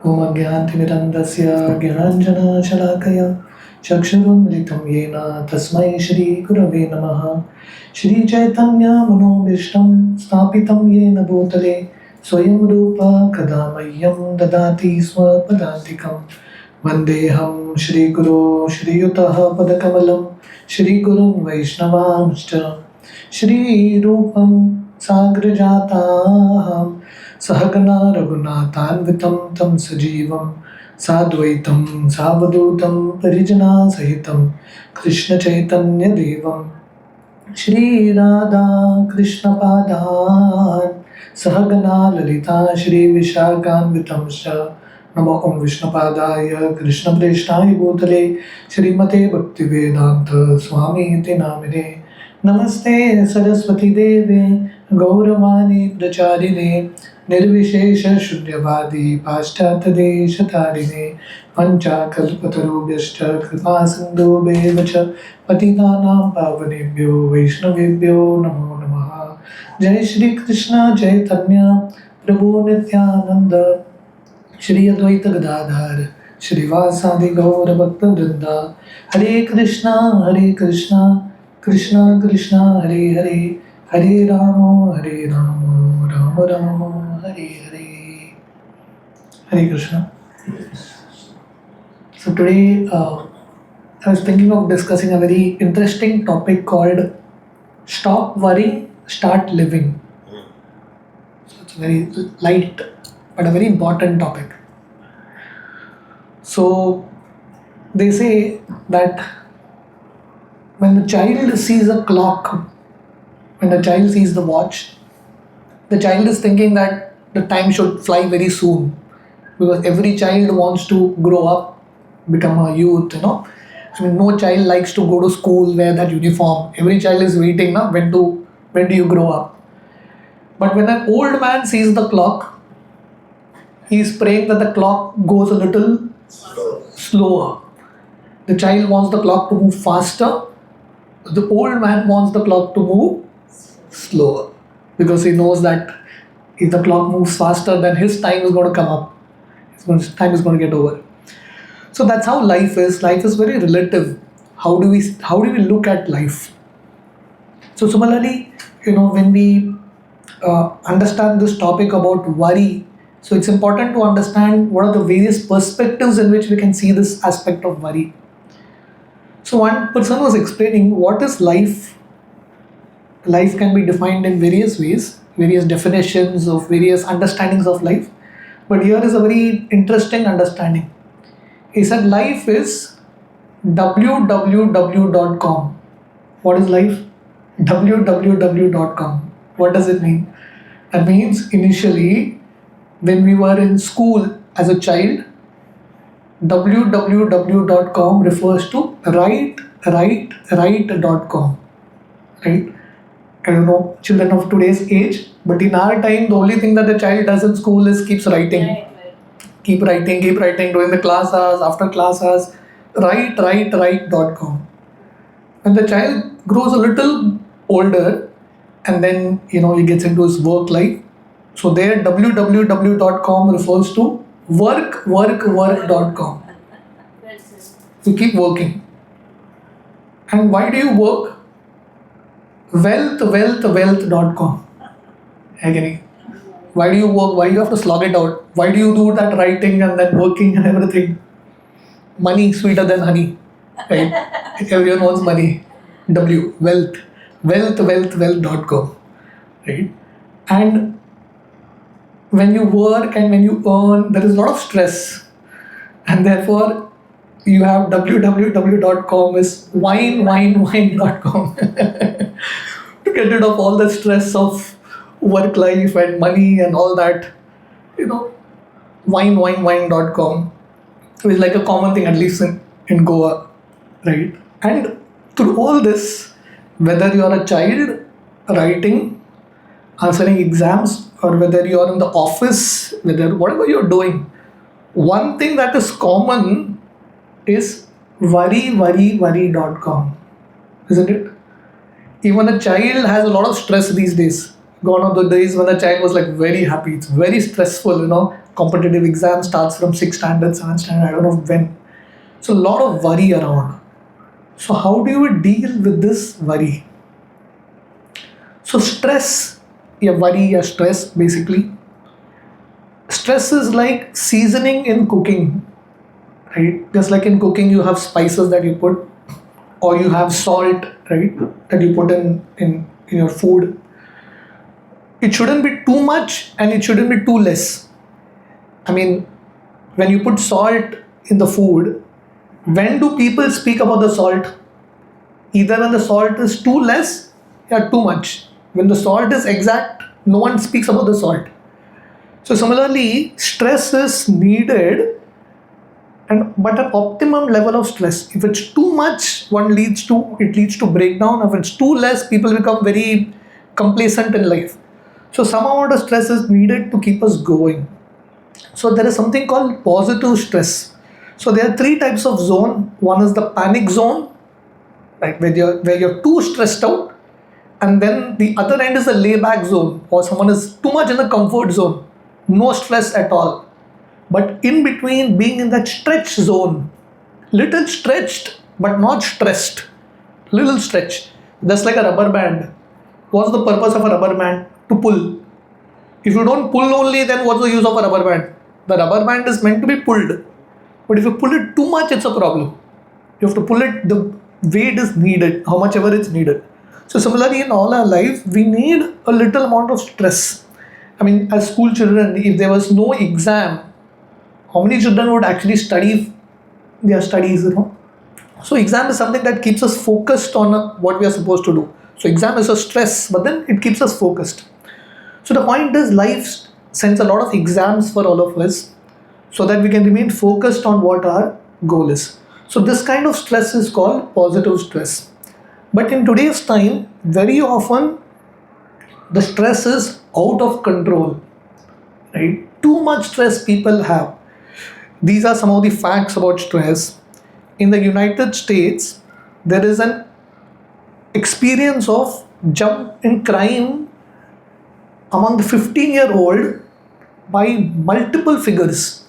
ॐ अज्ञानतिमिरन्दस्य ज्ञानाञ्जनशलाकया चक्षुरुन्मिलितं येन तस्मै श्रीगुरवे नमः। श्रीचैतन्यमनोभीष्टं स्थापितं येन भूतले स्वयं रूप कदा मह्यं ददाति स्वपदान्तिकं। वन्देऽहं श्रीगुरो श्रीयुतः पदकमलं श्रीगुरुं वैष्णवांश्च श्रीरूपं साग्रजातां सहगना रघुनाथान्वितं तं सजीवं साद्वैतं सावधूतं परिजनासहितं कृष्णचैतन्यदेवं श्रीराधा कृष्णपादान् सहगना ललिता श्रीविशाखान्वितंश्च। नमो ॐ विष्णुपादाय कृष्णप्रेष्ठाय भूतले श्रीमते भक्तिवेदान्त स्वामीति नामिने। नमस्ते सरस्वती देवे गौरवाणी प्रचारिणे निर्विशेष शून्यवादी पाश्चात्यदेशतारिणे पञ्चाकल्पतरुभ्यश्च कृपा सिन्धुभ्येव च पतितानां पावनेभ्यो वैष्णवेभ्यो नमो नमः। जय श्री कृष्ण चैतन्य प्रभु नित्यानंद श्री अद्वैत गदाधर श्रीवासादि गौर भक्त वृंदा। हरे Krishna Krishna Krishna Hare Hare Hare Ram Ram Ram Hare Hare. Hare Krishna. So today I was thinking of discussing a very interesting topic called Stop Worrying, Start Living. So it's a very light but a very important topic. So they say that when the child sees a clock, when the child sees the watch, the child is thinking that the time should fly very soon, because every child wants to grow up, become a youth, you know. I mean, no child likes to go to school, wear that uniform. Every child is waiting, na, when do you grow up? But when an old man sees the clock, he is praying that the clock goes a little slower. The child wants the clock to move faster. The old man wants the clock to move slower, because he knows that if the clock moves faster, then his time is going to come up. His time is going to get over. So that's how life is. Life is very relative. How do we look at life? So similarly, you know, when we understand this topic about worry, so it's important to understand what are the various perspectives in which we can see this aspect of worry. So one person was explaining what is life. Life can be defined in various ways, various definitions of various understandings of life. But here is a very interesting understanding. He said life is www.com. What is life? www.com. What does it mean? That means initially when we were in school as a child, www.com refers to write.com. Right? I don't know children of today's age, but in our time the only thing that the child does in school is keeps writing. Right. Keep writing during the class hours, after class hours. Write.com. When the child grows a little older and then, you know, he gets into his work life, so there www.com refers to work.com. You keep working. And why do you work? Wealth.com. Agony. Why do you work? Why do you have to slog it out? Why do you do that writing and then working and everything? Money sweeter than honey. Right? Everyone wants money. Wealth. Wealth.com. Right? And when you work and when you earn, there is a lot of stress. And therefore, you have www.com is wine.com. To get rid of all the stress of work life and money and all that, you know, wine.com is like a common thing, at least in Goa, right? And through all this, whether you are a child writing, answering exams, or whether you are in the office, whatever you're doing, one thing that is common is worry.com, isn't it? Even a child has a lot of stress these days. Gone are the days when the child was like very happy. It's very stressful, Competitive exam starts from 6th standard, 7th standard, I don't know when. So a lot of worry around. So how do you deal with this worry? So stress, worry, stress basically. Stress is like seasoning in cooking, right? Just like in cooking, you have spices that you put, or you have salt, right, that you put in your food. It shouldn't be too much and it shouldn't be too less. I mean, when you put salt in the food, when do people speak about the salt? Either when the salt is too less or too much. When the salt is exact, no one speaks about the salt. So similarly, stress is needed, but an optimum level of stress. If it's too much, it leads to breakdown. If it's too less, people become very complacent in life. So some amount of stress is needed to keep us going. So there is something called positive stress. So there are three types of zone. One is the panic zone, right, where you're too stressed out, and then the other end is the layback zone, or someone is too much in the comfort zone, no stress at all. But in between, being in that stretch zone, little stretched but not stressed, little stretch, just like a rubber band. What's the purpose of a rubber band? To pull. If you don't pull only, then what's the use of a rubber band? The rubber band is meant to be pulled, but if you pull it too much, it's a problem. You have to pull it the way it is needed, how much ever it's needed. So similarly, in all our life, we need a little amount of stress. I mean, as school children, if there was no exam, how many children would actually study their studies, So exam is something that keeps us focused on what we are supposed to do. So exam is a stress, but then it keeps us focused. So the point is, life sends a lot of exams for all of us so that we can remain focused on what our goal is. So this kind of stress is called positive stress. But in today's time, very often the stress is out of control, right? Too much stress people have. These are some of the facts about stress. In the United States, there is an experience of jump in crime among the 15-year-old by multiple figures,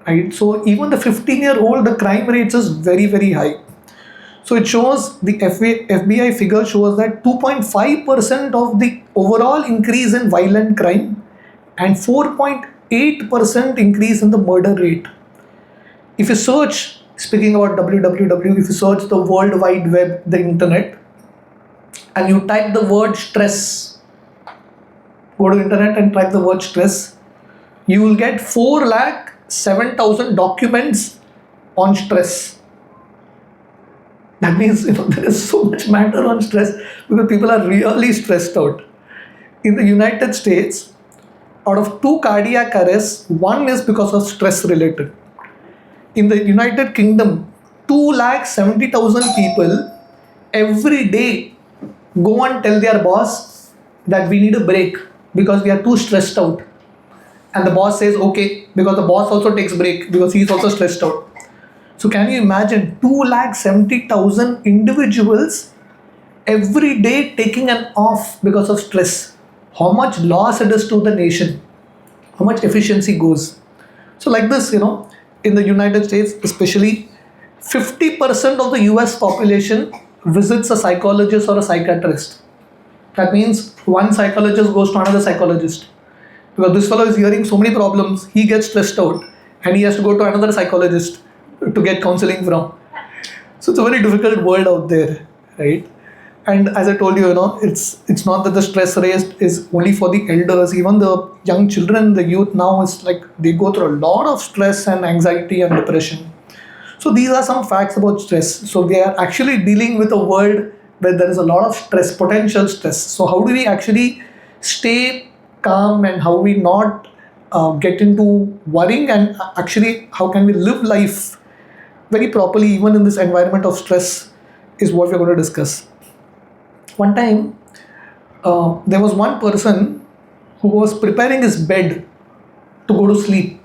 right? So even the 15-year-old, the crime rates is very, very high. So it shows, the FBI figure shows that 2.5% of the overall increase in violent crime and 4.8% increase in the murder rate. If you search, speaking about www, if you search the World Wide Web, the internet, and you type the word stress, go to internet and type the word stress, you will get 4,07,000 documents on stress. That means, there is so much matter on stress because people are really stressed out. In the United States, out of 2 cardiac arrests, 1 is because of stress related. In the United Kingdom, 270,000 people every day go and tell their boss that we need a break because we are too stressed out. And the boss says okay, because the boss also takes break because he is also stressed out. So can you imagine 270,000 individuals every day taking an off because of stress? How much loss it is to the nation? How much efficiency goes? So like this, in the United States especially, 50% of the US population visits a psychologist or a psychiatrist. That means one psychologist goes to another psychologist. Because this fellow is hearing so many problems, he gets stressed out and he has to go to another psychologist to get counseling from. So it's a very difficult world out there, right? And as I told you, it's not that the stress raised is only for the elders. Even the young children, the youth now, is like they go through a lot of stress and anxiety and depression. So these are some facts about stress. So we are actually dealing with a world where there is a lot of stress, potential stress. So how do we actually stay calm and how we not get into worrying, and actually how can we live life very properly even in this environment of stress is what we're going to discuss. One time, there was one person who was preparing his bed to go to sleep.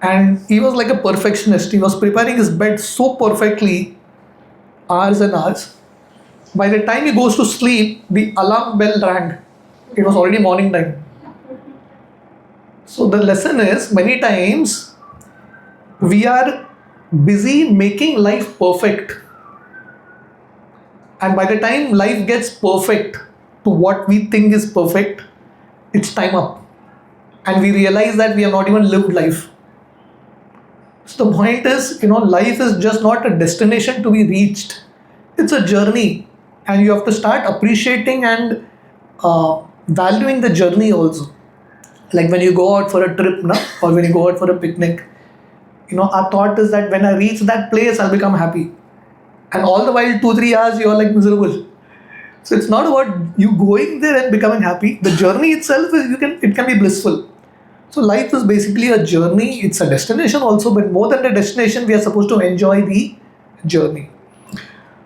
And he was like a perfectionist. He was preparing his bed so perfectly, hours and hours. By the time he goes to sleep, the alarm bell rang. It was already morning time. So the lesson is, many times we are busy making life perfect, and by the time life gets perfect to what we think is perfect, it's time up, and we realize that we have not even lived life. So the point is, life is just not a destination to be reached. It's a journey, and you have to start appreciating and valuing the journey also. Like when you go out for a trip, na, or when you go out for a picnic, our thought is that when I reach that place, I'll become happy. And all the while, 2-3 hours, you are like miserable. So it's not about you going there and becoming happy. The journey itself is it can be blissful. So life is basically a journey. It's a destination also, but more than the destination, we are supposed to enjoy the journey.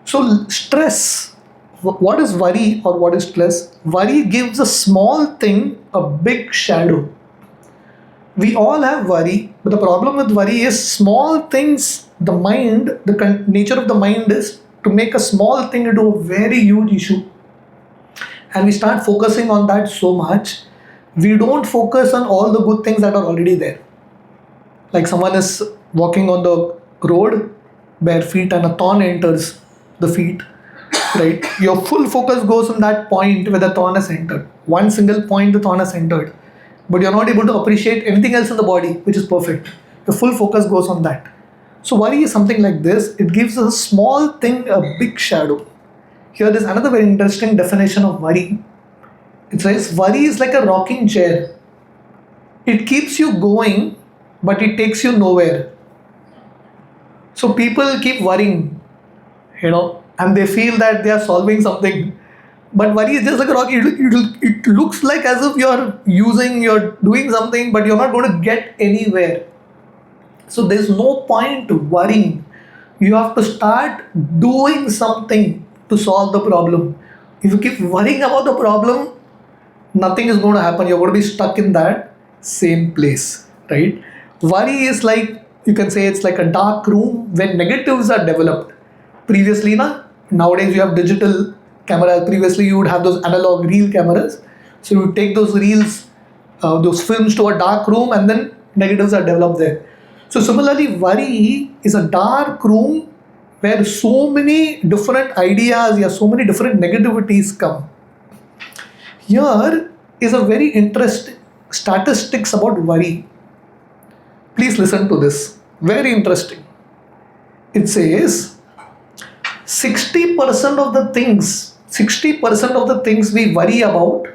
So stress, what is worry or what is stress? Worry gives a small thing a big shadow. We all have worry, but the problem with worry is small things. The mind, the nature of the mind is to make a small thing into a very huge issue, and we start focusing on that so much, we don't focus on all the good things that are already there. Like someone is walking on the road bare feet and a thorn enters the feet, right? Your full focus goes on that point where the thorn has entered. One single point the thorn has entered. But you're not able to appreciate anything else in the body, which is perfect. The full focus goes on that. So worry is something like this. It gives a small thing a big shadow. Here is another very interesting definition of worry. It says worry is like a rocking chair. It keeps you going, but it takes you nowhere. So people keep worrying, and they feel that they are solving something. But worry is just like a rock. It looks like as if you're doing something, but you're not going to get anywhere. So there's no point worrying. You have to start doing something to solve the problem. If you keep worrying about the problem, nothing is going to happen. You're going to be stuck in that same place, right? Worry is like, you can say it's like a dark room where negatives are developed. Previously, nowadays you have digital cameras. Previously you would have those analog reel cameras. So you would take those reels, those films to a dark room, and then negatives are developed there. So similarly, worry is a dark room where so many different ideas, so many different negativities come. Here is a very interesting statistics about worry. Please listen to this. Very interesting. It says 60% of the things we worry about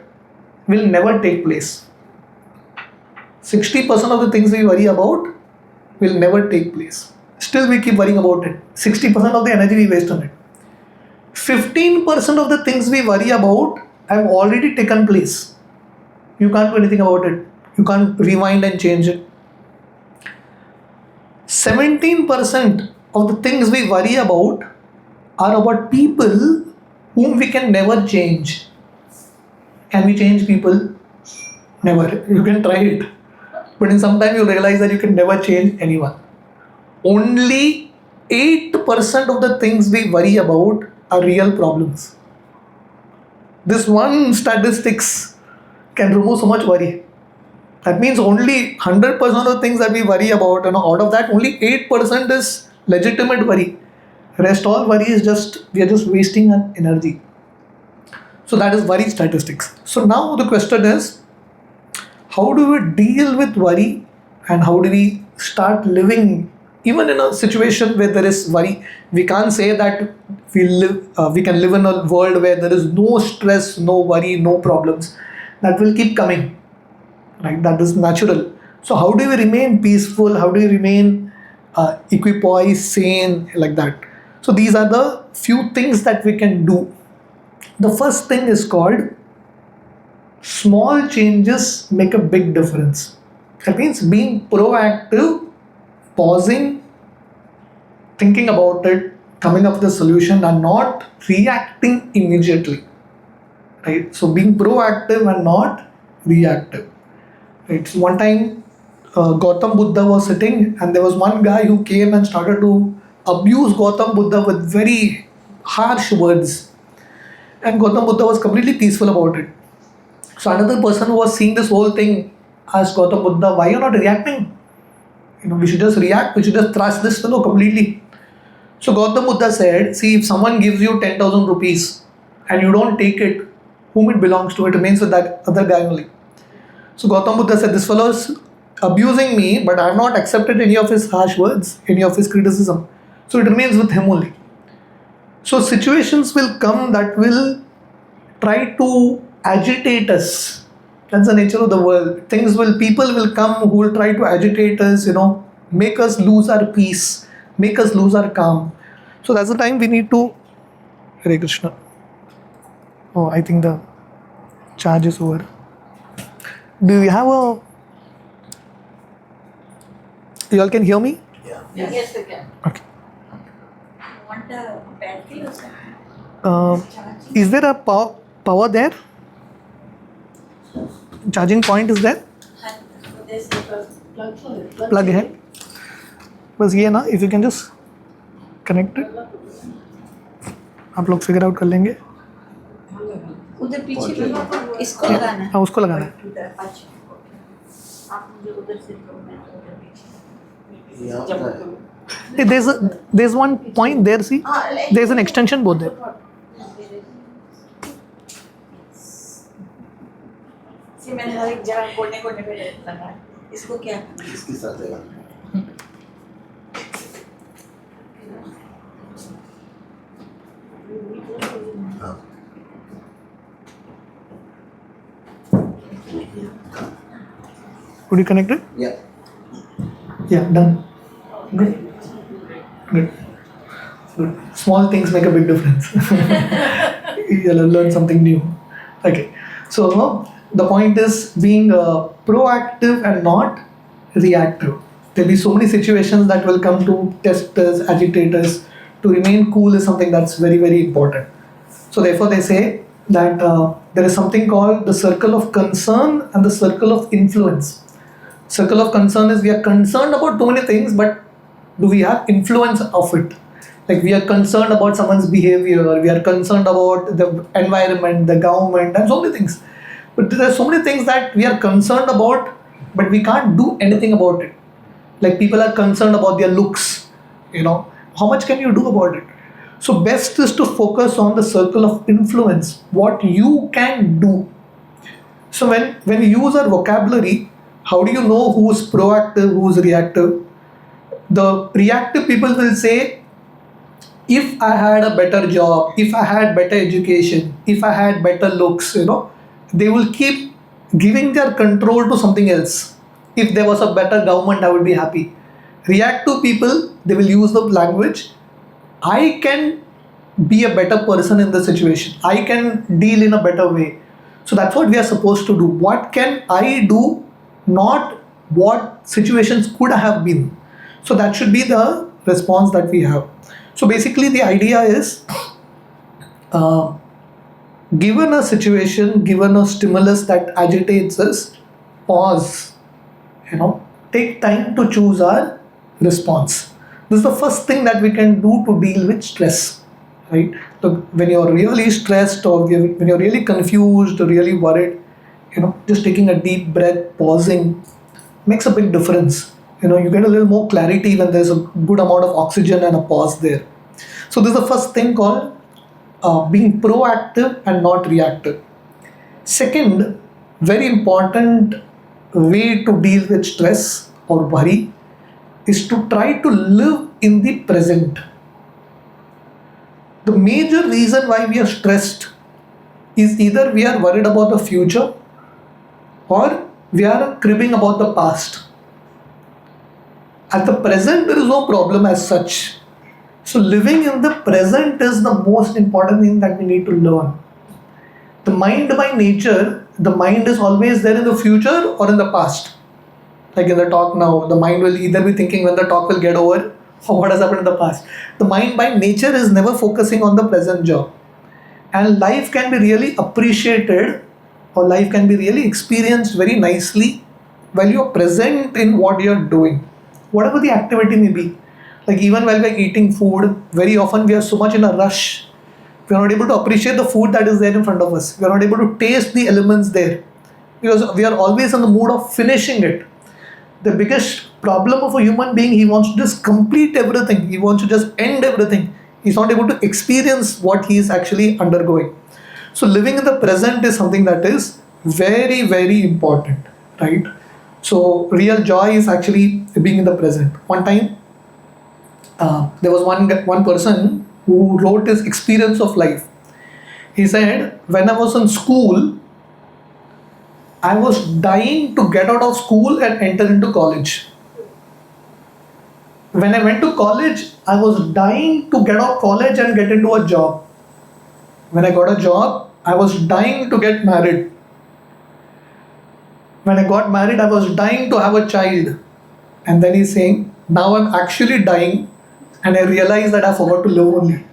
will never take place. 60% of the things we worry about will never take place. Still we keep worrying about it. 60% of the energy we waste on it. 15% of the things we worry about have already taken place. You can't do anything about it. You can't rewind and change it. 17% of the things we worry about are about people whom we can never change. Can we change people? Never. You can try it. But in some time you realize that you can never change anyone. Only 8% of the things we worry about are real problems. This one statistics can remove so much worry. That means only 100% of the things that we worry about, out of that only 8% is legitimate worry. Rest all worry is we are just wasting our energy. So that is worry statistics. So now the question is, how do we deal with worry, and how do we start living even in a situation where there is worry? We can't say that we can live in a world where there is no stress, no worry, no problems. That will keep coming, right? That is natural. So how do we remain peaceful? How do we remain equipoised, sane, like that? So these are the few things that we can do. The first thing is called small changes make a big difference. That means being proactive, pausing, thinking about it, coming up with a solution, and not reacting immediately. Right? So being proactive and not reactive. Right? So one time Gautam Buddha was sitting, and there was one guy who came and started to abuse Gautam Buddha with very harsh words. And Gautam Buddha was completely peaceful about it. So another person who was seeing this whole thing asked Gautam Buddha, why you're not reacting? We should just react, we should just thrash this fellow completely. So Gautam Buddha said, see, if someone gives you 10,000 rupees and you don't take it, whom it belongs to, it remains with that other guy only. So Gautam Buddha said, this fellow is abusing me, but I have not accepted any of his harsh words, any of his criticism. So it remains with him only. So situations will come that will try to agitate us. That's the nature of the world. People will come who will try to agitate us, make us lose our peace, make us lose our calm. So that's the time we need to. Hare Krishna. Oh, I think the charge is over. Do you have a. You all can hear me? Yeah. Yes, we can. Okay. Want a battery or something? Is there a power there? Charging point is there? There's a Plug है बस ये ना if you can just connect it आप लोग figure out कर लेंगे उधर पीछे भी इसको लगाना है। हाँ उसको लगाना है अच्छा आप मुझे उधर से दो मैं उधर पीछे there's one point there see there's an extension board there मैंने हर एक जगह कोने कोने पे लगाया इसको क्या इसके साथ है Could you connect it? Yeah, done. Good. Small things make a big difference. You'll learn something new. Okay. So the point is being proactive and not reactive. There'll be so many situations that will come to test us, agitate us. To remain cool is something that's very, very important. So therefore they say that there is something called the circle of concern and the circle of influence. Circle of concern is we are concerned about too many things, but do we have influence of it? Like we are concerned about someone's behavior, we are concerned about the environment, the government, and so many things. But there are so many things that we are concerned about, but we can't do anything about it. Like people are concerned about their looks, how much can you do about it? So best is to focus on the circle of influence, what you can do. So when we use our vocabulary, how do you know who's proactive, who's reactive? The reactive people will say, if I had a better job, if I had better education, if I had better looks, they will keep giving their control to something else. If there was a better government, I would be happy. Reactive people, they will use the language, I can be a better person in the situation. I can deal in a better way. So that's what we are supposed to do. What can I do? Not what situations could have been. So that should be the response that we have. So basically the idea is, given a situation, given a stimulus that agitates us, pause, take time to choose our response. This is the first thing that we can do to deal with stress, right? So when you're really stressed or when you're really confused or really worried, just taking a deep breath, pausing, makes a big difference. You get a little more clarity when there's a good amount of oxygen and a pause there. So this is the first thing called being proactive and not reactive. Second, very important way to deal with stress or worry is to try to live in the present. The major reason why we are stressed is either we are worried about the future or we are cribbing about the past. At the present, there is no problem as such. So living in the present is the most important thing that we need to learn. The mind by nature, the mind is always there in the future or in the past. Like in the talk now, the mind will either be thinking when the talk will get over or what has happened in the past. The mind by nature is never focusing on the present job. And life can be really appreciated or life can be really experienced very nicely while you're present in what you're doing. Whatever the activity may be. Like even while we're eating food, very often we are so much in a rush. We are not able to appreciate the food that is there in front of us. We are not able to taste the elements there. because we are always in the mood of finishing it. The biggest problem of a human being, he wants to just complete everything, he wants to just end everything. He's not able to experience what he is actually undergoing. So living in the present is something that is very, very important, right? So real joy is actually being in the present. One time, there was one person who wrote his experience of life. He said, when I was in school, I was dying to get out of school and enter into college. When I went to college, I was dying to get out of college and get into a job. When I got a job, I was dying to get married. When I got married, I was dying to have a child. And then he's saying, now I'm actually dying and I realize that I forgot to live only.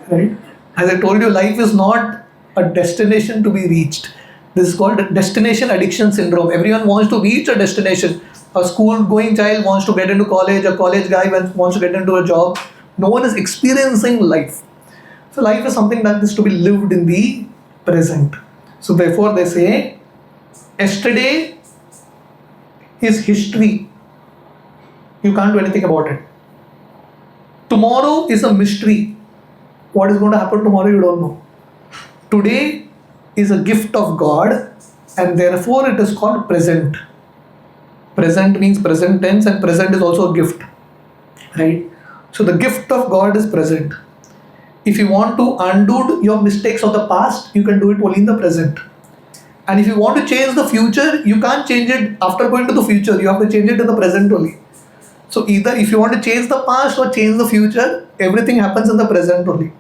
Right? As I told you, life is not a destination to be reached. This is called destination addiction syndrome. Everyone wants to reach a destination. A school going child wants to get into college, a college guy wants to get into a job. No one is experiencing life. So life is something that is to be lived in the present. So therefore they say, yesterday is history. You can't do anything about it. Tomorrow is a mystery. What is going to happen tomorrow, you don't know. Today is a gift of God, and therefore it is called present. Present means present tense, and present is also a gift, right? So the gift of God is present. If you want to undo your mistakes of the past, you can do it only in the present. And if you want to change the future, you can't change it after going to the future. You have to change it in the present only. So either if you want to change the past or change the future, everything happens in the present only.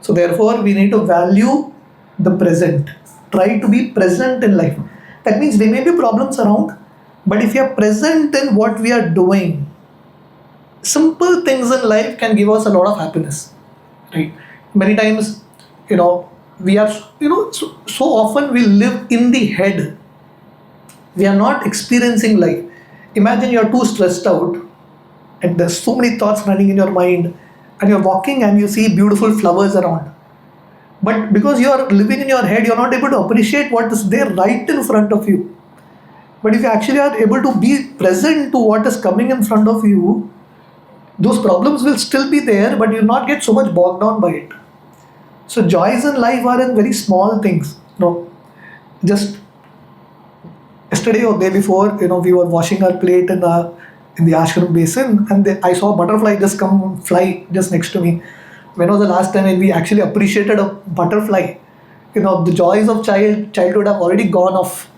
So therefore, we need to value the present. Try to be present in life. That means there may be problems around, but if you are present in what we are doing, simple things in life can give us a lot of happiness, right? Many times, we are, so often we live in the head. We are not experiencing life. Imagine you are too stressed out and there's so many thoughts running in your mind, and you're walking and you see beautiful flowers around. But because you are living in your head, you're not able to appreciate what is there right in front of you. But if you actually are able to be present to what is coming in front of you, those problems will still be there, but you'll not get so much bogged down by it. So joys in life are in very small things. Just yesterday or day before, we were washing our plate in the ashram basin, and I saw a butterfly just come fly just next to me. When was the last time when we actually appreciated a butterfly? The joys of childhood have already gone off.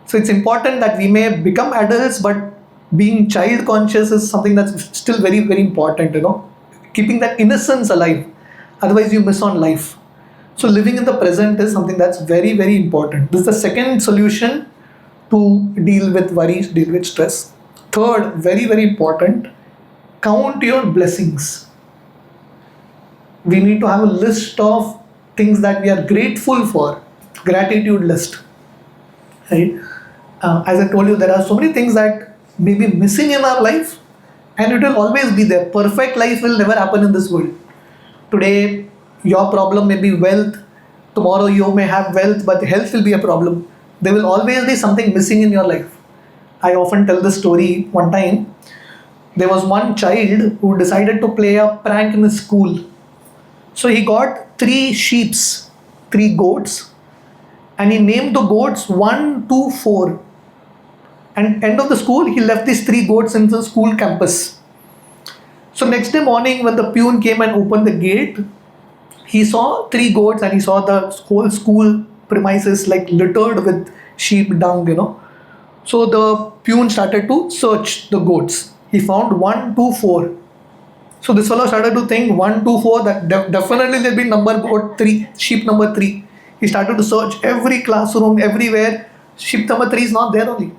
So it's important that we may become adults, but being child conscious is something that's still very, very important, keeping that innocence alive. Otherwise you miss on life. So living in the present is something that's very, very important. This is the second solution to deal with worries, deal with stress. Third, very, very important, count your blessings. We need to have a list of things that we are grateful for, gratitude list, right? As I told you, there are so many things that may be missing in our life, and it will always be there. Perfect life will never happen in this world. Today, your problem may be wealth. Tomorrow, you may have wealth, but health will be a problem. There will always be something missing in your life. I often tell this story. One time, there was one child who decided to play a prank in his school. So he got 3 sheeps, 3 goats, and he named the goats 1, 2, 4. And end of the school, he left these 3 goats in the school campus. So next day morning, when the peon came and opened the gate, he saw 3 goats and he saw the whole school premises like littered with sheep dung, So the peon started to search the goats. He found 1, 2, 4. So this fellow started to think 1, 2, 4, that definitely there'll be number goat 3, sheep number 3. He started to search every classroom, everywhere. Sheep number 3 is not there only.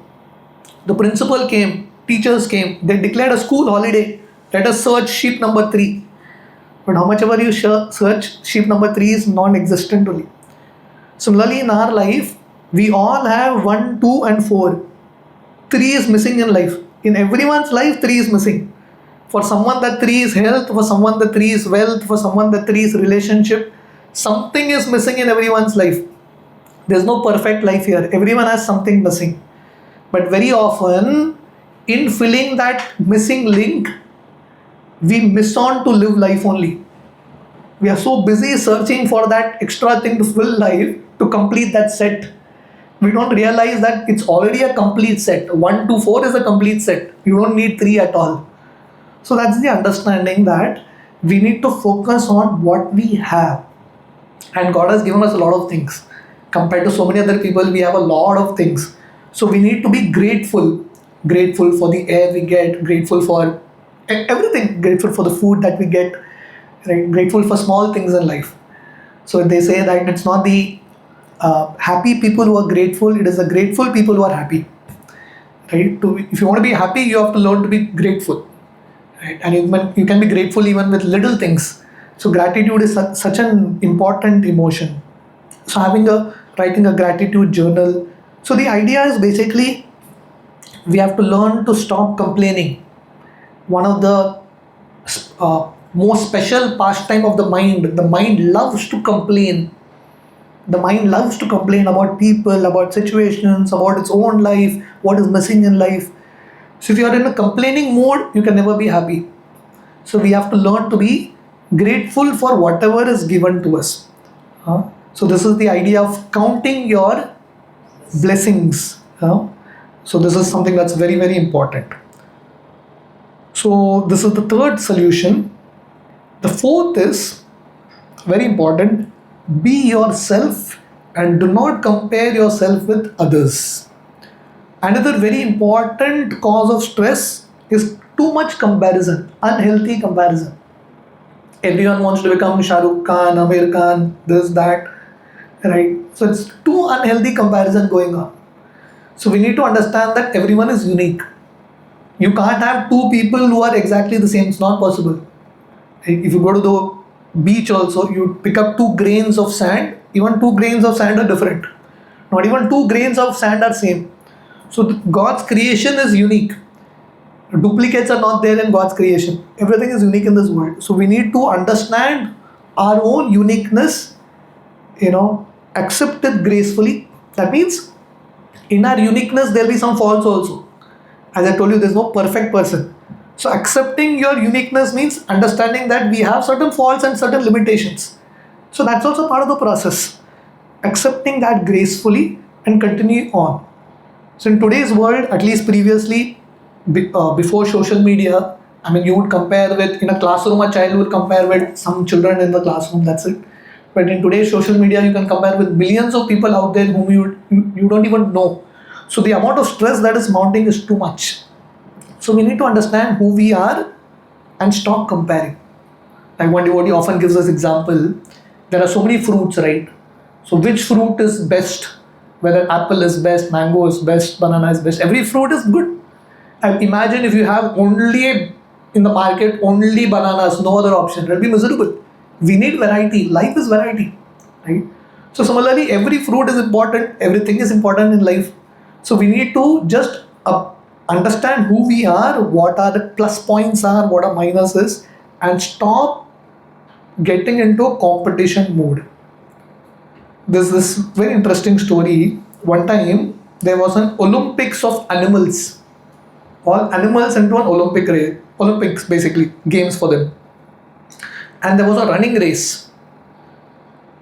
The principal came, teachers came, they declared a school holiday. Let us search sheep number 3. But how much ever you search, sheep number 3 is non-existent only. Similarly, in our life, we all have 1, 2 and 4. 3 is missing in life. In everyone's life, 3 is missing. For someone, that 3 is health. For someone, the 3 is wealth. For someone, the 3 is relationship. Something is missing in everyone's life. There's no perfect life here. Everyone has something missing. But very often, in filling that missing link, we miss on to live life only. We are so busy searching for that extra thing to fill life to complete that set. We don't realize that it's already a complete set. 1 to 4 is a complete set. You don't need 3 at all. So that's the understanding that we need to focus on what we have. And God has given us a lot of things. Compared to so many other people, we have a lot of things. So we need to be grateful. Grateful for the air we get, grateful for everything, grateful for the food that we get, right? Grateful for small things in life. So they say that it's not the happy people who are grateful, it is the grateful people who are happy. Right? If you want to be happy, you have to learn to be grateful. Right? And you can be grateful even with little things. So gratitude is such an important emotion. So writing a gratitude journal. So the idea is basically we have to learn to stop complaining. One of the most special pastime of the mind. The mind loves to complain. The mind loves to complain about people, about situations, about its own life, what is missing in life. So if you are in a complaining mode, you can never be happy. So we have to learn to be grateful for whatever is given to us. So this is the idea of counting your blessings. So this is something that's very, very important. So this is the third solution. The fourth is very important. Be yourself and do not compare yourself with others. Another very important cause of stress is too much comparison, unhealthy comparison. Everyone wants to become Shah Rukh Khan, Amir Khan, this, that, right? So it's too unhealthy comparison going on. So we need to understand that everyone is unique. You can't have two people who are exactly the same. It's not possible. If you go to the beach also, you pick up 2 grains of sand. Even 2 grains of sand are different. Not even 2 grains of sand are same. So God's creation is unique. Duplicates are not there in God's creation. Everything is unique in this world. So we need to understand our own uniqueness, accept it gracefully. That means in our uniqueness there will be some faults also. As I told you, there's no perfect person. So accepting your uniqueness means understanding that we have certain faults and certain limitations. So that's also part of the process. Accepting that gracefully and continue on. So in today's world, at least previously, before social media, you would compare with, in a classroom, a child would compare with some children in the classroom, that's it. But in today's social media, you can compare with millions of people out there whom you don't even know. So the amount of stress that is mounting is too much. So we need to understand who we are and stop comparing. Like one devotee often gives us example, there are so many fruits, right? So which fruit is best? Whether apple is best, mango is best, banana is best. Every fruit is good. And imagine if you have only in the market only bananas, no other option. It will be miserable. We need variety. Life is variety, right? So similarly, every fruit is important. Everything is important in life. So we need to just understand who we are, what our plus points are, what our minuses, and stop getting into a competition mode. There's this very interesting story. One time there was an Olympics of animals. All animals into an Olympics basically, games for them. And there was a running race.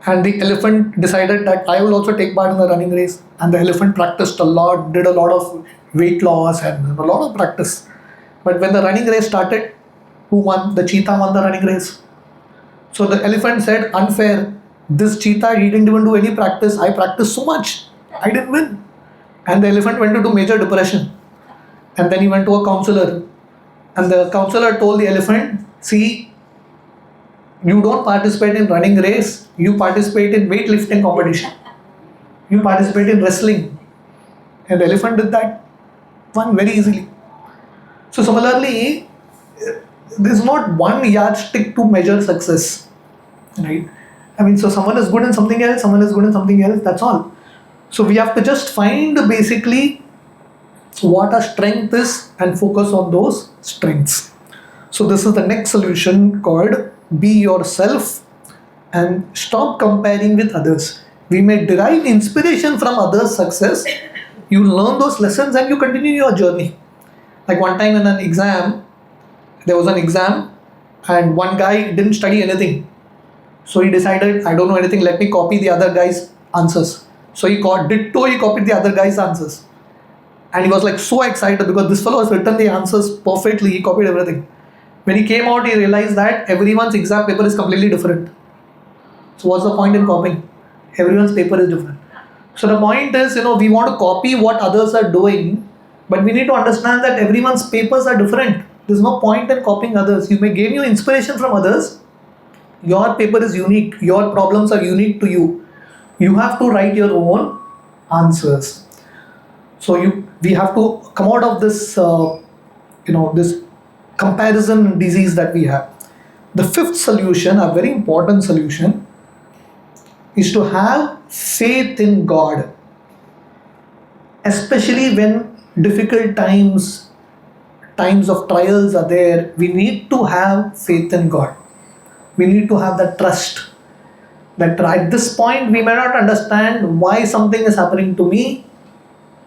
And the elephant decided that I will also take part in the running race. And the elephant practiced a lot, did a lot of weight loss and a lot of practice. But when the running race started, who won? The cheetah won the running race. So the elephant said, unfair. This cheetah, he didn't even do any practice. I practiced so much. I didn't win. And the elephant went into major depression. And then he went to a counselor. And the counselor told the elephant, see, you don't participate in running race. You participate in weightlifting competition. You participate in wrestling. And the elephant did that one very easily. So similarly, there's not one yardstick to measure success, right? So someone is good in something else, someone is good in something else, that's all. So we have to just find basically what our strength is and focus on those strengths. So this is the next solution called be yourself and stop comparing with others. We may derive inspiration from others' success. You learn those lessons and you continue your journey. Like one time in an exam, there was an exam and one guy didn't study anything. So he decided, I don't know anything, let me copy the other guy's answers. So he copied the other guy's answers. And he was like so excited because this fellow has written the answers perfectly, he copied everything. When he came out, he realized that everyone's exam paper is completely different. So what's the point in copying? Everyone's paper is different. So the point is, we want to copy what others are doing, but we need to understand that everyone's papers are different. There's no point in copying others. You may gain you inspiration from others. Your paper is unique. Your problems are unique to you. You have to write your own answers. So we have to come out of this, this comparison disease that we have. The fifth solution, a very important solution, is to have faith in God, especially when difficult times of trials are there. We need to have faith in God. We need to have that trust that at this point we may not understand why something is happening to me,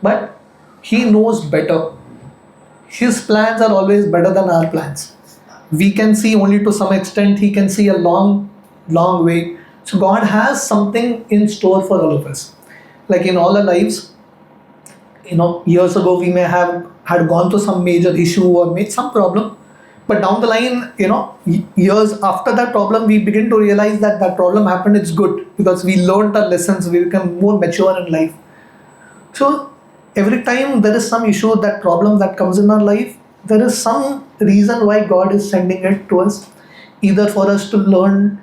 but He knows better. His plans are always better than our plans. We can see only to some extent, He can see a long way. So God has something in store for all of us. Like in all our lives, years ago we may have had gone through some major issue or made some problem, but down the line, years after that problem, we begin to realize that that problem happened. It's good because we learned our lessons. We become more mature in life. So every time there is some issue, that problem that comes in our life, there is some reason why God is sending it to us, either for us to learn,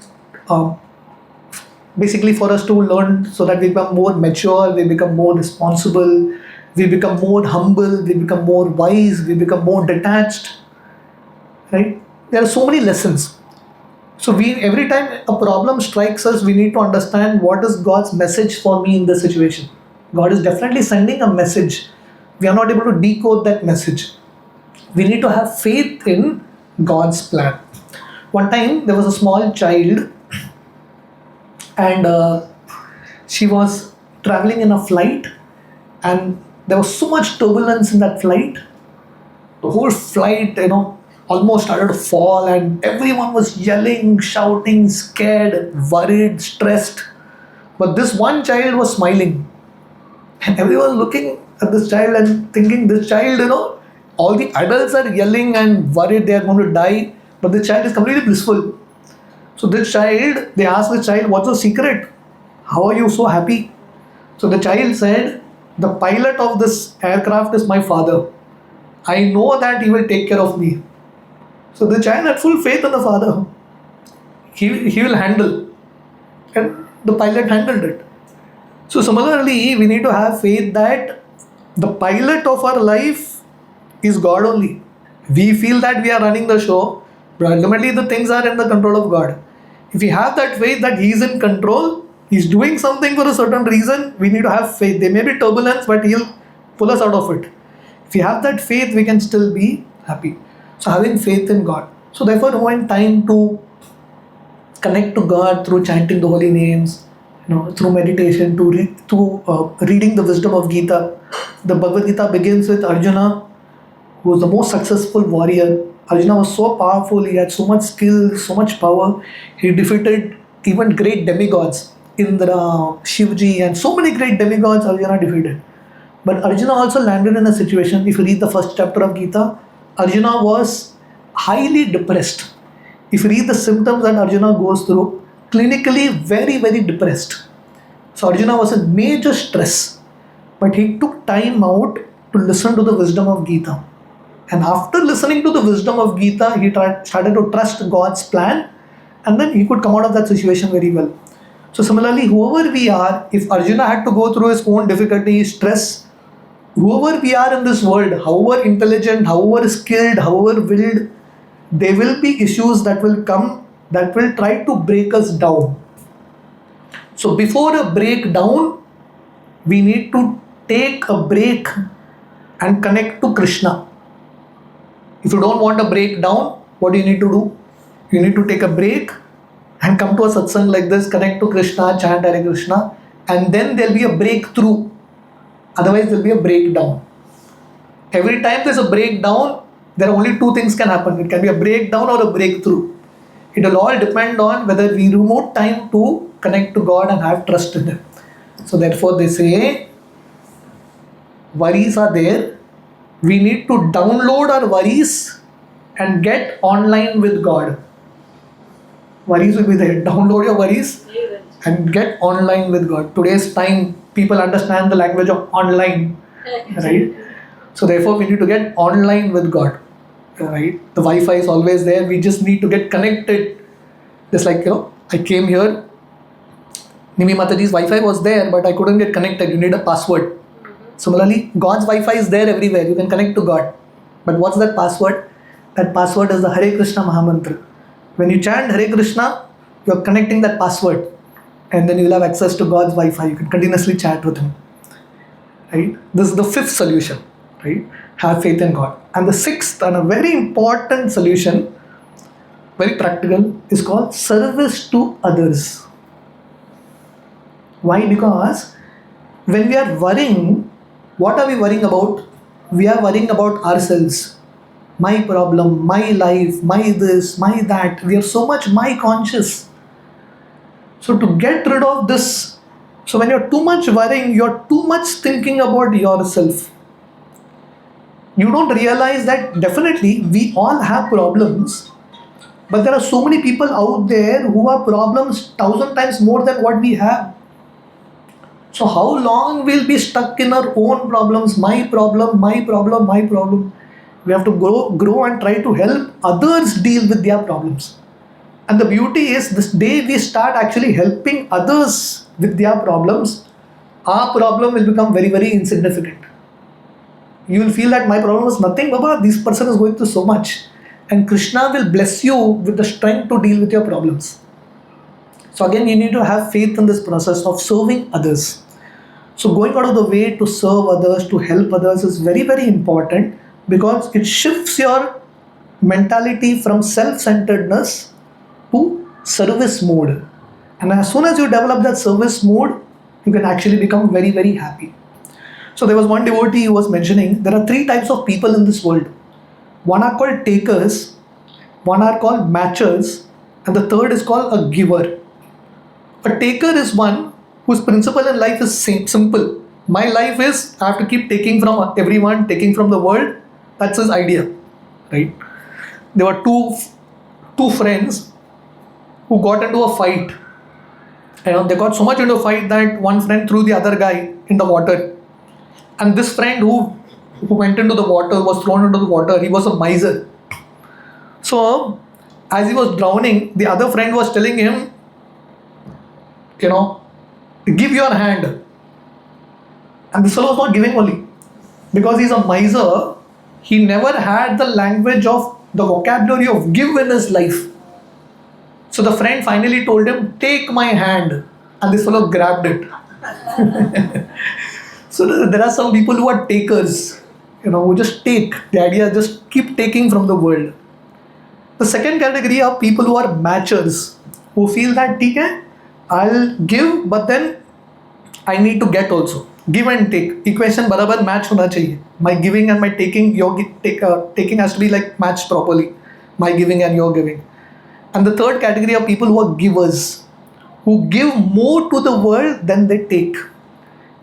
basically for us to learn so that we become more mature, we become more responsible, we become more humble, we become more wise, we become more detached. Right? There are so many lessons. So every time a problem strikes us, we need to understand what is God's message for me in this situation. God is definitely sending a message. We are not able to decode that message. We need to have faith in God's plan. One time there was a small child and she was traveling in a flight and there was so much turbulence in that flight. The whole flight, almost started to fall and everyone was yelling, shouting, scared, worried, stressed. But this one child was smiling. And everyone looking at this child and thinking, this child, all the adults are yelling and worried they are going to die, but the child is completely blissful. So they asked the child, what's the secret? How are you so happy? So the child said, the pilot of this aircraft is my father. I know that he will take care of me. So the child had full faith in the father. He will handle. And the pilot handled it. So similarly, we need to have faith that the pilot of our life is God only. We feel that we are running the show, but ultimately the things are in the control of God. If we have that faith that He is in control, He's doing something for a certain reason, we need to have faith. There may be turbulence, but He'll pull us out of it. If we have that faith, we can still be happy. So having faith in God. So therefore, when time to connect to God through chanting the holy names, through meditation, through reading the wisdom of Gita. The Bhagavad Gita begins with Arjuna, who was the most successful warrior. Arjuna was so powerful, he had so much skill, so much power. He defeated even great demigods, Indra, Shivji, and so many great demigods Arjuna defeated. But Arjuna also landed in a situation, if you read the first chapter of Gita, Arjuna was highly depressed. If you read the symptoms that Arjuna goes through, clinically very, very depressed. So Arjuna was in major stress. But he took time out to listen to the wisdom of Gita. And after listening to the wisdom of Gita, he started to trust God's plan, and then he could come out of that situation very well. So similarly, whoever we are, if Arjuna had to go through his own difficulty, stress, whoever we are in this world, however intelligent, however skilled, however willed, there will be issues that will come that will try to break us down. So before a breakdown, we need to take a break and connect to Krishna. If you don't want a breakdown, what do you need to do? You need to take a break and come to a satsang like this, connect to Krishna, chant Hare Krishna, and then there'll be a breakthrough. Otherwise, there'll be a breakdown. Every time there's a breakdown, there are only two things can happen. It can be a breakdown or a breakthrough. It will all depend on whether we remove time to connect to God and have trust in Him. So therefore they say, worries are there. We need to download our worries and get online with God. Worries will be there. Download your worries and get online with God. Today's time, people understand the language of online, right? So therefore, we need to get online with God, right? The Wi-Fi is always there. We just need to get connected. Just like, I came here, Nimi Mataji's Wi-Fi was there, but I couldn't get connected. You need a password. Similarly, God's Wi-Fi is there everywhere. You can connect to God. But what's that password? That password is the Hare Krishna Mahamantra. When you chant Hare Krishna, you're connecting that password. And then you'll have access to God's Wi-Fi. You can continuously chat with Him. Right? This is the fifth solution. Right? Have faith in God. And the sixth and a very important solution, very practical, is called service to others. Why? Because when we are worrying, what are we worrying about? We are worrying about ourselves. My problem, my life, my this, my that. We are so much my conscious. So to get rid of this, so when you're too much worrying, you're too much thinking about yourself. You don't realize that definitely we all have problems, but there are so many people out there who have problems 1,000 times more than what we have. So how long we'll be stuck in our own problems? My problem, my problem, my problem. We have to grow and try to help others deal with their problems. And the beauty is, this day we start actually helping others with their problems, our problem will become very, very insignificant. You will feel that my problem is nothing, Baba, this person is going through so much. And Krishna will bless you with the strength to deal with your problems. So again, you need to have faith in this process of serving others. So going out of the way to serve others, to help others is very, very important, because it shifts your mentality from self-centeredness to service mode. And as soon as you develop that service mode, you can actually become very, very happy. So there was one devotee who was mentioning there are three types of people in this world. One are called takers, one are called matchers, and the third is called a giver. A taker is one whose principle in life is simple. My life is I have to keep taking from everyone, taking from the world. That's his idea, right? There were two friends who got into a fight. They got so much into a fight that one friend threw the other guy in the water. And this friend who went into the water, was thrown into the water, he was a miser. So, as he was drowning, the other friend was telling him, give your hand. And this fellow was not giving only. Because he's a miser, he never had the language of the vocabulary of give in his life. So the friend finally told him, take my hand. And this fellow grabbed it. So there are some people who are takers, who just take. The idea is just keep taking from the world. The second category are people who are matchers, who feel that, okay, I'll give, but then I need to get also. Give and take. Equation barabar match hona chahiye. My giving and my taking, taking has to be like matched properly. My giving and your giving. And the third category are people who are givers, who give more to the world than they take.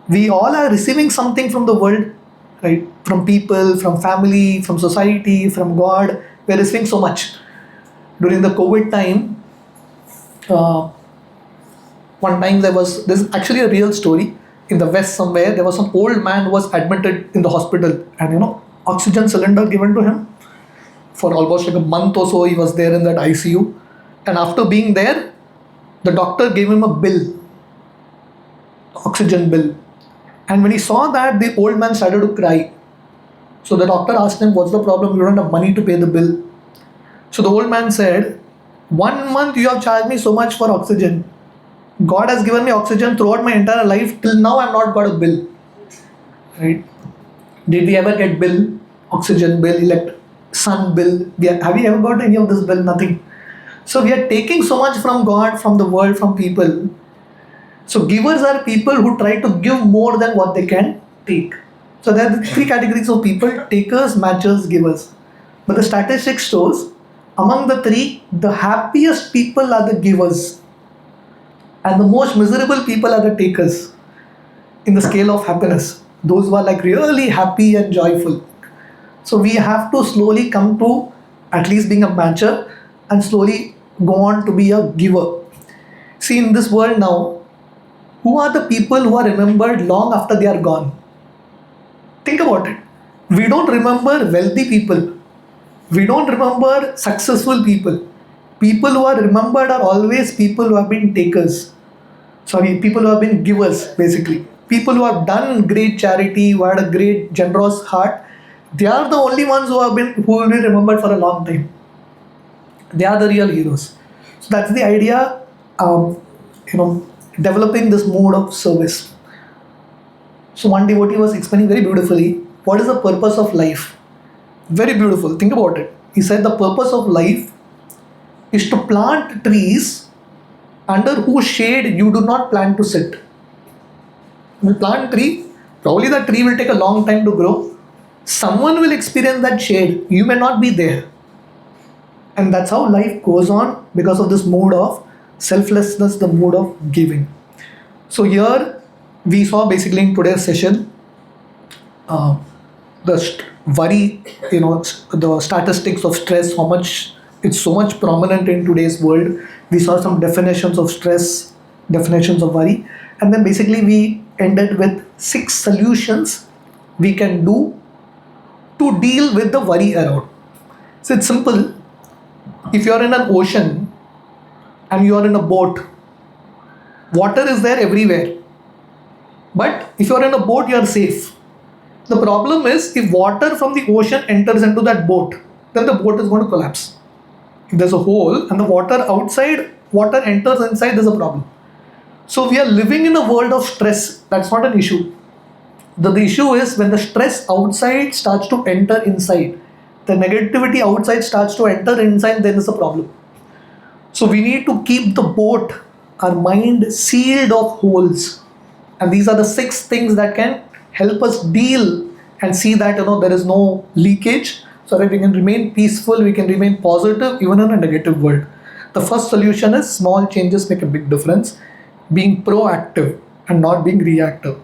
We all are receiving something from the world, right? From people, from family, from society, from God. We're receiving so much. During the COVID time, one time there's actually a real story. In the West somewhere, there was some old man who was admitted in the hospital, and oxygen cylinder given to him. For almost like a month or so, he was there in that ICU. And after being there, the doctor gave him a bill, oxygen bill. And when he saw that, the old man started to cry. So the doctor asked him, what's the problem? You don't have money to pay the bill. So the old man said, 1 month you have charged me so much for oxygen. God has given me oxygen throughout my entire life. Till now I have not got a bill. Right? Did we ever get bill? Oxygen bill, sun bill? Have we ever got any of this bill? Nothing. So we are taking so much from God, from the world, from people. So givers are people who try to give more than what they can take. So there are the three categories of people: takers, matchers, givers. But the statistics shows among the three, the happiest people are the givers, and the most miserable people are the takers in the scale of happiness. Those who are like really happy and joyful. So we have to slowly come to at least being a matcher and slowly go on to be a giver. See, in this world now, who are the people who are remembered long after they are gone? Think about it. We don't remember wealthy people. We don't remember successful people. People who are remembered are always people who have been takers. Sorry, people who have been givers, basically. People who have done great charity, who had a great generous heart. They are the only ones who will be remembered for a long time. They are the real heroes. So that's the idea. You know, developing this mode of service. So one devotee was explaining very beautifully what is the purpose of life. Very beautiful. Think about it. He said the purpose of life is to plant trees under whose shade you do not plan to sit. You plant tree, probably that tree will take a long time to grow. Someone will experience that shade. You may not be there. And that's how life goes on because of this mode of selflessness, the mode of giving. So here we saw basically in today's session uh, worry, the statistics of stress, how much it's so much prominent in today's world. We saw some definitions of stress, definitions of worry, and then basically we ended with 6 solutions we can do to deal with the worry around. So it's simple. If you're in an ocean and you're in a boat, water is there everywhere. But if you're in a boat, you're safe. The problem is if water from the ocean enters into that boat, then the boat is going to collapse. If there's a hole and the water outside, water enters inside, there's a problem. So we are living in a world of stress. That's not an issue. The issue is when the stress outside starts to enter inside. The negativity outside starts to enter inside, then there's a problem. So we need to keep the boat, our mind, sealed of holes. And these are the 6 things that can help us deal and see that there is no leakage, so that we can remain peaceful, we can remain positive even in a negative world. The first solution is small changes make a big difference. Being proactive and not being reactive.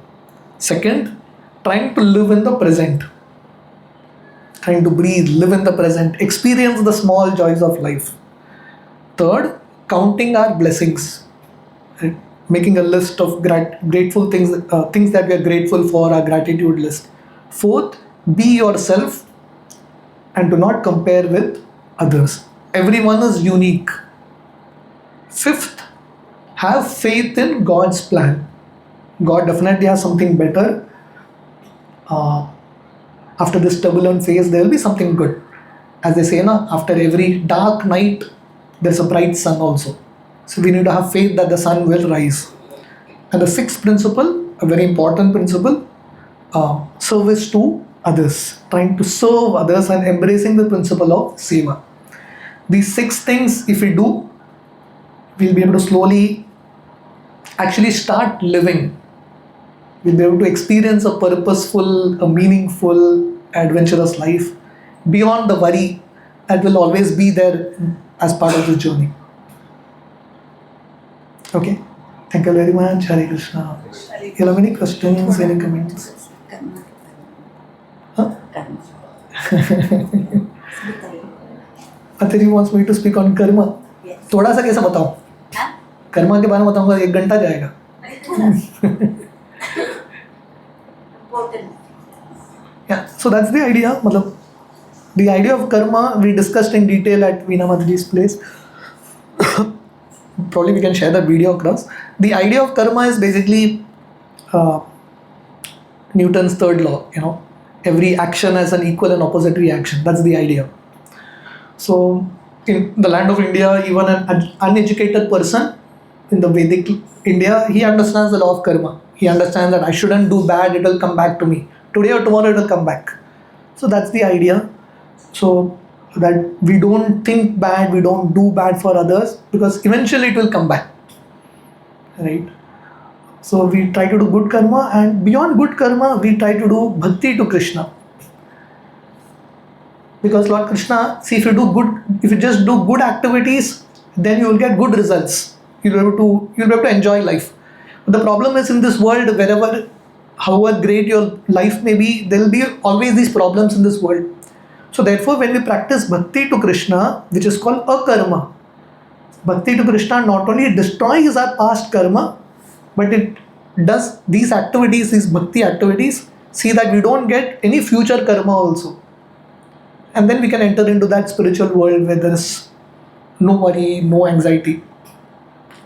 Second, trying to live in the present. Trying to breathe, live in the present, experience the small joys of life. Third, counting our blessings. Right? Making a list of grateful things, things that we are grateful for, our gratitude list. Fourth, be yourself and do not compare with others. Everyone is unique. Fifth, have faith in God's plan. God definitely has something better. After this turbulent phase, there will be something good. As they say, after every dark night, there's a bright sun also. So we need to have faith that the sun will rise. And the 6th principle, a very important principle, service to others. Trying to serve others and embracing the principle of seva. These 6 things, if we do, we'll be able to slowly actually start living. We'll be able to experience a purposeful, a meaningful, adventurous life beyond the worry that will always be there as part of the journey. Okay, thank you very much. Hare Krishna. You have any questions, any comments? Huh? Atari wants me to speak on karma. थोड़ा सा कैसा बताऊं? कर्मा के बारे में बताऊंगा 1 घंटा जाएगा. Yeah, so that's the idea. The idea of karma we discussed in detail at Veena Madhuri's place. Probably we can share that video across. The idea of karma is basically Newton's 3rd law. Every action has an equal and opposite reaction. That's the idea. So in the land of India, even an uneducated person in the Vedic India, he understands the law of karma. He understands that I shouldn't do bad, it will come back to me. Today or tomorrow it will come back. So that's the idea. So that we don't think bad, we don't do bad for others, because eventually it will come back. Right? So we try to do good karma, and beyond good karma, we try to do bhakti to Krishna. Because Lord Krishna, see, if you just do good activities, then you will get good results. You'll be able to enjoy life. But the problem is, in this world, however great your life may be, there will be always these problems in this world. So therefore, when we practice bhakti to Krishna, which is called akarma, bhakti to Krishna not only destroys our past karma, but it does these activities, these bhakti activities, see that we don't get any future karma also. And then we can enter into that spiritual world where there is no worry, no anxiety.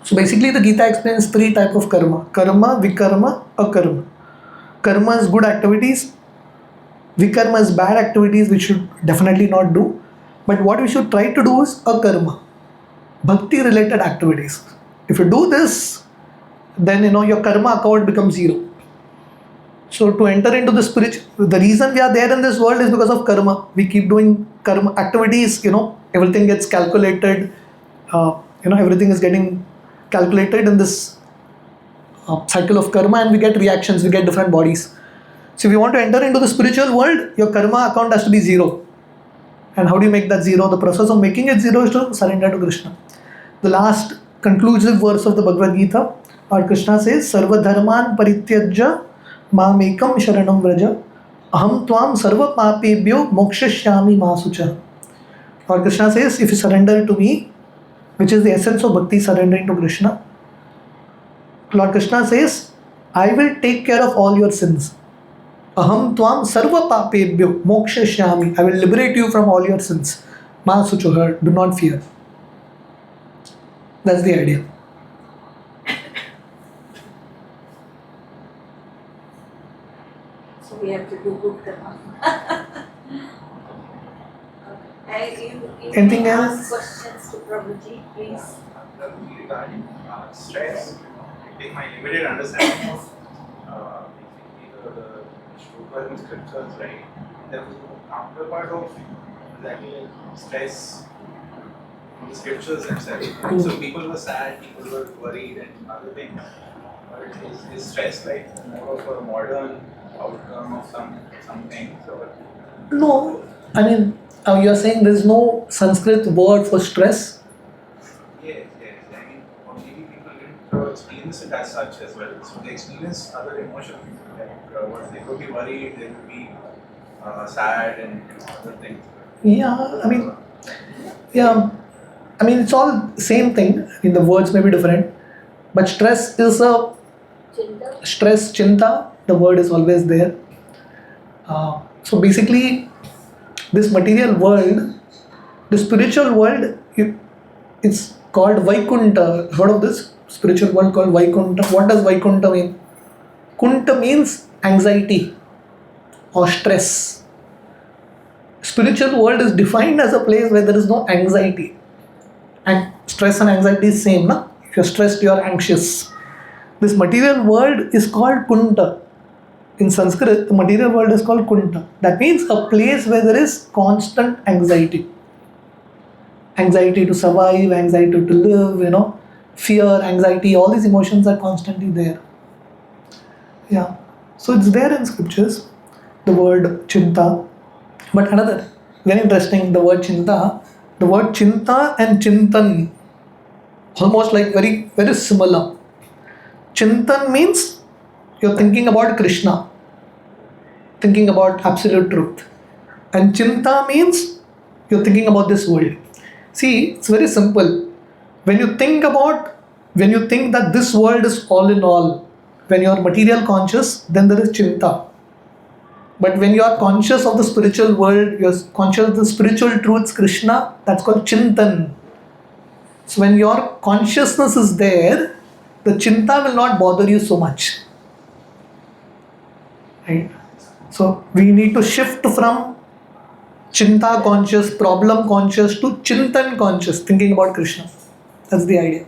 So basically the Gita explains three types of karma: karma, vikarma, akarma. Karma is good activities, vikarma is bad activities which should definitely not do. But what we should try to do is akarma, bhakti related activities. If you do this, then your karma account becomes zero. So to enter into the spiritual, the reason we are there in this world is because of karma. We keep doing karma activities. Everything gets calculated. Everything is getting calculated in this cycle of karma, and we get reactions. We get different bodies. So if you want to enter into the spiritual world, your karma account has to be zero. And how do you make that zero? The process of making it zero is to surrender to Krishna. The last conclusive verse of the Bhagavad Gita, Lord Krishna says, Sarva dharman parityajya mamekam sharanam vraja aham tvam sarva papebhyo mokshashyami ma sucha. Lord Krishna says, if you surrender to me, which is the essence of bhakti, surrendering to Krishna, Lord Krishna says, I will take care of all your sins. Aham tvam sarva papebhyo mokshashyami. I will liberate you from all your sins. Ma sucha, do not fear. That's the idea. So we have to do good karma. You Anything may else? ask questions to Prabhuji, please. Regarding stress, I think my limited understanding of the Shlokas and scriptures, right? There was no counterpart of exactly like stress from the scriptures themselves. Right? So people were sad, people were worried, and other things. But is stress like more of a modern outcome of something? So, No, I mean, you're saying there's no Sanskrit word for stress? yes. I mean, or maybe people didn't experience it as such as well. So they experience other emotions. Like they could be worried, they could be sad, and other things. Yeah, it's all same thing. I mean, the words may be different, but stress, chinta, the word is always there. So basically, this material world, the spiritual world, it's called Vaikunta. Heard of this spiritual world called Vaikunta? What does Vaikunta mean? Kunta means anxiety or stress. Spiritual world is defined as a place where there is no anxiety. And stress and anxiety is same, na? If you're stressed, you're anxious. This material world is called Kunta. In Sanskrit, the material world is called Kunta. That means a place where there is constant anxiety. Anxiety to survive, anxiety to live, fear, anxiety, all these emotions are constantly there. Yeah. So it's there in scriptures, the word chinta. But another, very interesting, the word chinta and chintan, almost like very, very similar. Chintan means you're thinking about Krishna, thinking about absolute truth. And chinta means you're thinking about this world. See, it's very simple. When you think that this world is all in all, when you are material conscious, then there is chinta. But when you are conscious of the spiritual world, you are conscious of the spiritual truths, Krishna, that's called chintan. So when your consciousness is there, the chinta will not bother you so much. Right? So we need to shift from chinta conscious, problem conscious to chintan conscious, thinking about Krishna. That's the idea.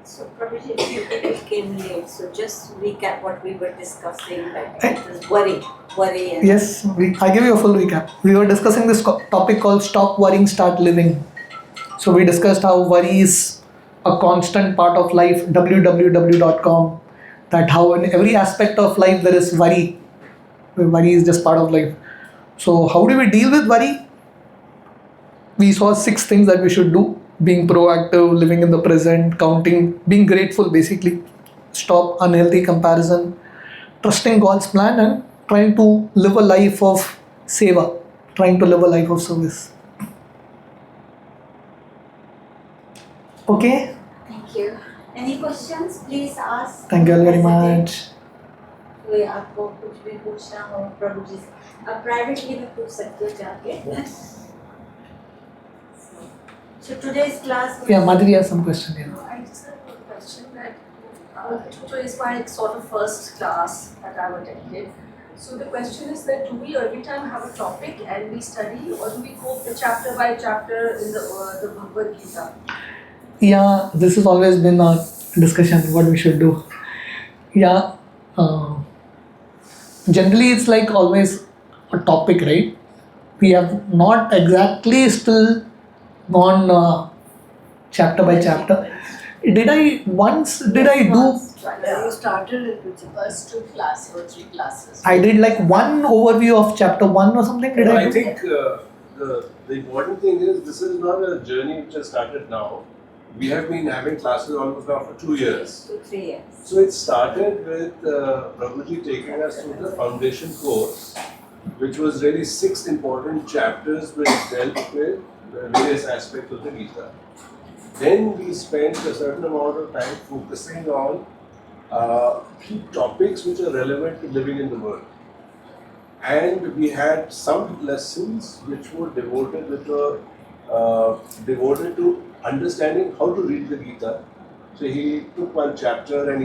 So Prabhuji, you came late, so just recap what we were discussing, like it was worry and... Yes, I give you a full recap. We were discussing this topic called Stop Worrying, Start Living. So we discussed how worries a constant part of life, www.com, that how in every aspect of life there is worry. Worry is just part of life. So, how do we deal with worry? We saw 6 things that we should do: being proactive, living in the present, counting, being grateful basically, stop unhealthy comparison, trusting God's plan, and trying to live a life of seva, trying to live a life of service. Okay, Thank you. Any questions? Please ask. thank you all very Hesitate. much. कोई आपको कुछ भी पूछना हो प्रभु जी आप privately में पूछ सकते हो जाके so today's class Yeah, Madhuri has some question here. I just have a question that tutor is my sort of first class that I've attended. So the question is that do we every time have a topic and we study, or do we go chapter by chapter in the Bhagavad Gita? Yeah, this has always been a discussion what we should do. Yeah, generally it's like always a topic, right? We have not exactly still gone chapter by chapter. Did I once? Did I do? You started it with the first 2 classes or 3 classes. I did like one overview of chapter 1 or something. Did I? I do? think the important thing is this is not a journey which has started now. We have been having classes almost now for 2 years. 2-3 years. So it started with Prabhuji taking us through the foundation course, which was really 6 important chapters which dealt with various aspects of the Gita. Then we spent a certain amount of time focusing on key topics which are relevant to living in the world. And we had some lessons which were devoted to understanding how to read the Gita. So he took one chapter and he